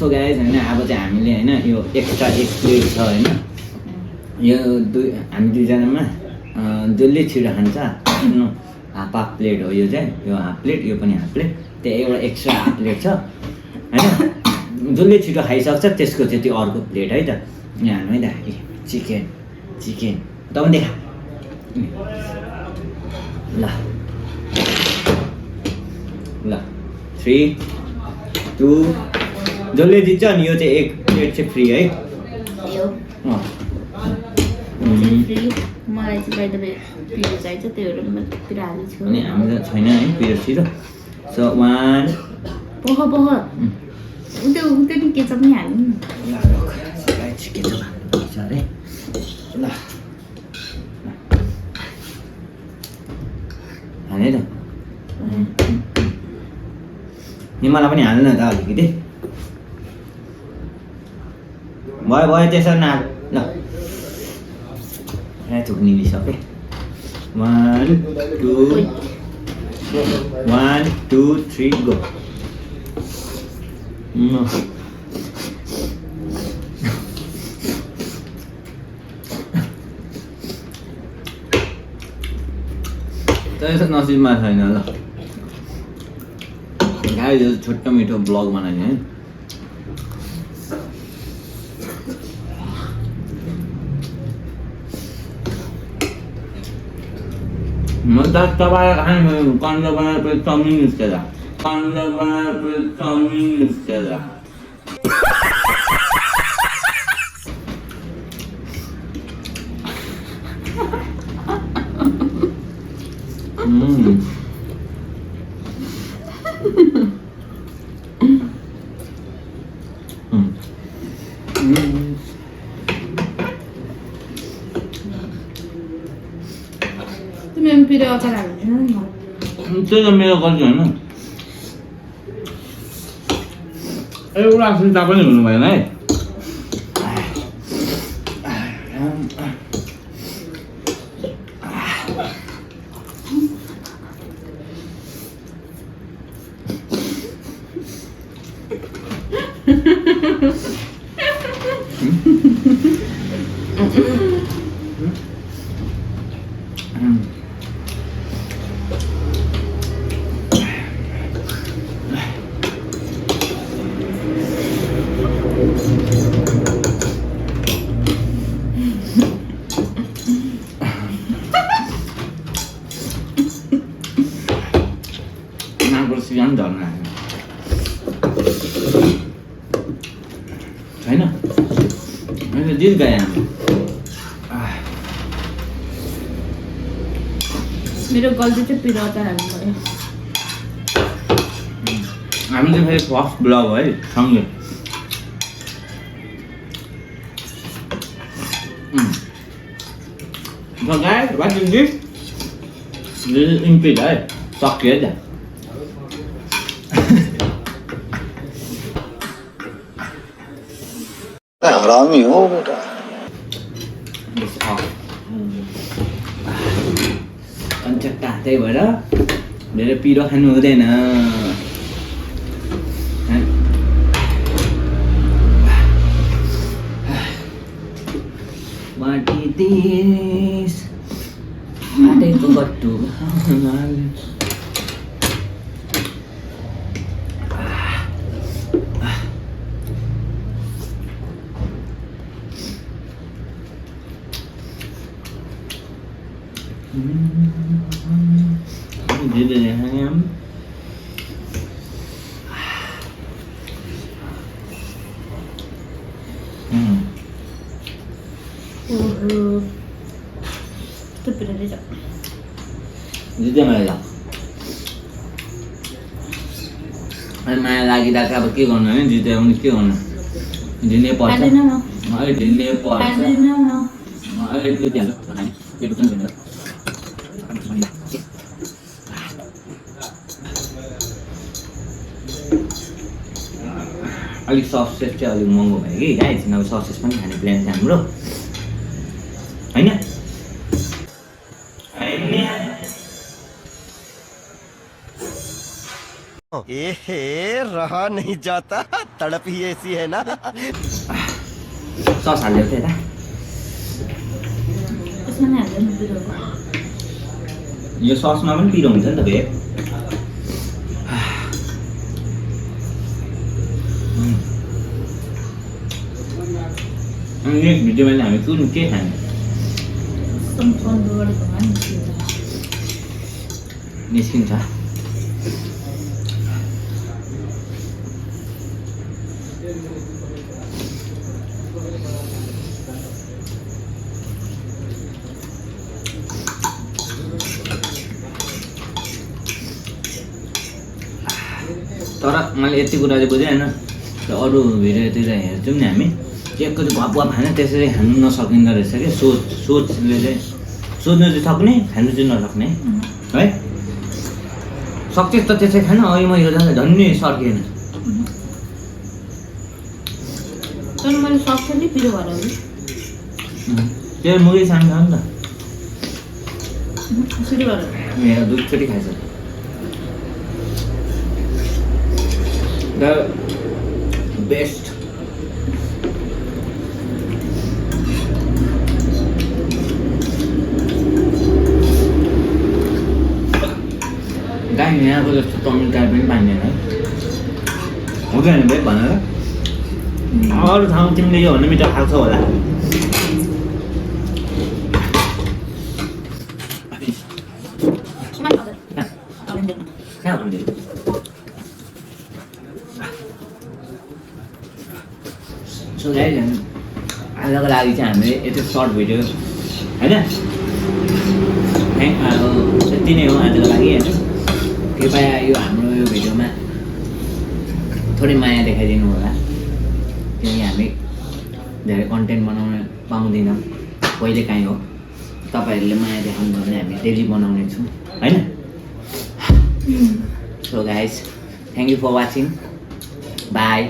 So guys होइन अब चाहिँ हामीले होइन यो एक्स्ट्रा एक प्लेट छ होइन यो हामी दुईजनामा जसले छिटो खान्छ हाफ हाफ प्लेट हो यो चाहिँ यो हाफ प्लेट यो पनि हाफ प्लेट त्यहाँ एउटा एक्स्ट्रा हाफ प्लेट छ होइन जसले छिटो खाइसक्छ त्यसको चाहिँ त्यो अर्को प्लेट है त यहाँ हाल्नु है त चिकन चिकन त पनि देखा ल ल 3 2 जसले जित्छ नि यो चाहिँ एक प्लेट चाहिँ फ्री है मलाई चाहिँ बाहिर पिरो चाहिन्छ त्यही भएर म पिरो हाल्दैछु अनि हामीलाई छैन है पिरो छिटो सो 1 पोख पोख त्यो नि केचप पनि हाल्नु केचप हाल्नुपर्छ अरे ल हाले त मलाई पनि हाल्नु न त अलिकति भयो भयो त्यसो न ल थुक निलिसकेँ 1 2 3 गो तर नसिबमा छैन ल गाइस यो छोटो मिठो ब्लग बनाइदिएँ है मतलब तपाईँ खाने कांदा बनाएर पे चाउमिन निस्केर कांदा बनाएर पे चाउमिन निस्केर तिमी पिरो अचार हाल्नु नि त्यही त मेरो गल्ती होइन एउटा चिन्ता पनि हुनु भएन है Yang jangan छैन मैले जित गए हामी मेरो गल्ती चाहिँ पिरो अचार हाल्नु पर्यो हामी चाहिँ फेरि फर्स्ट ब्लग है सँगै So guys, what is this? This is impit है सक्यो है त हरामी हो बेटा कन्चक्टा त्यही भएर धेरै पिरो खानु हुँदैन माटिदेश माटेको गट्टु Jadi ayam. Itu beda aja. Jadi mana lah? Mana lagi dah apa kau nak ni? Jadi orang kau nak? Jadi apa? Ada nama. Jadi apa? Ada nama. Itu dia. Itu kan benar. अलिक sauces चाहिँ अलिक महँगो भयो कि guys अब sauces पनि खाने plan छ हाम्रो हैन एहे रहा नहीं जाता तड़प ही ऐसी है ना सस हाल्यो त्यता त्यसमा नि हाल्दैन पिरो यो ससमा पनि पिरो हुन्छ नि त भेट अनि नेक्स्ट भिडियोमा चाहिँ हामी कुन के खाने सम्पन्न गरेको भए नि निस्किन्छ तर मैले यति कुरा चाहिँ बुझेँ होइन त्यो अरू भिडियोतिर हेर्छौँ नि हामी एकचोटि भप भप खाने त्यसरी खानु नसकिँदो रहेछ कि सोचले चाहिँ सोध्नु चाहिँ सक्ने खानु चाहिँ नसक्ने है सक्छस् त त्यसै खान अहिले म यो जाँदा झन्नै सर्किएन तर मैले सक्छ नि पिरो भएर हो त्यो मुगी सानो नि त यसरी भएर मेरो दुईचोटि खाइछ The best. गाई यहाँको जस्तो टमिटर पनि पाइँदैन है हुँदैन भाइ भनेर अरू ठाउँमा तिमीले यो भन्ने मिठो खाएको छ होला कहाँ हुँदैन सो गाइज आजको लागि चाहिँ हामीले यति सर्ट भिडियो होइन यति नै हो आजको लागि होइन कृपया यो हाम्रो यो भिडियोमा थोरै माया देखाइदिनु होला किनकि हामी धेरै कन्टेन्ट बनाउन पाउँदैनौँ कहिले काहीँ हो तपाईँहरूले माया देखाउनु भयो भने हामी डेली बनाउने छौँ होइन so guys thank you for watching by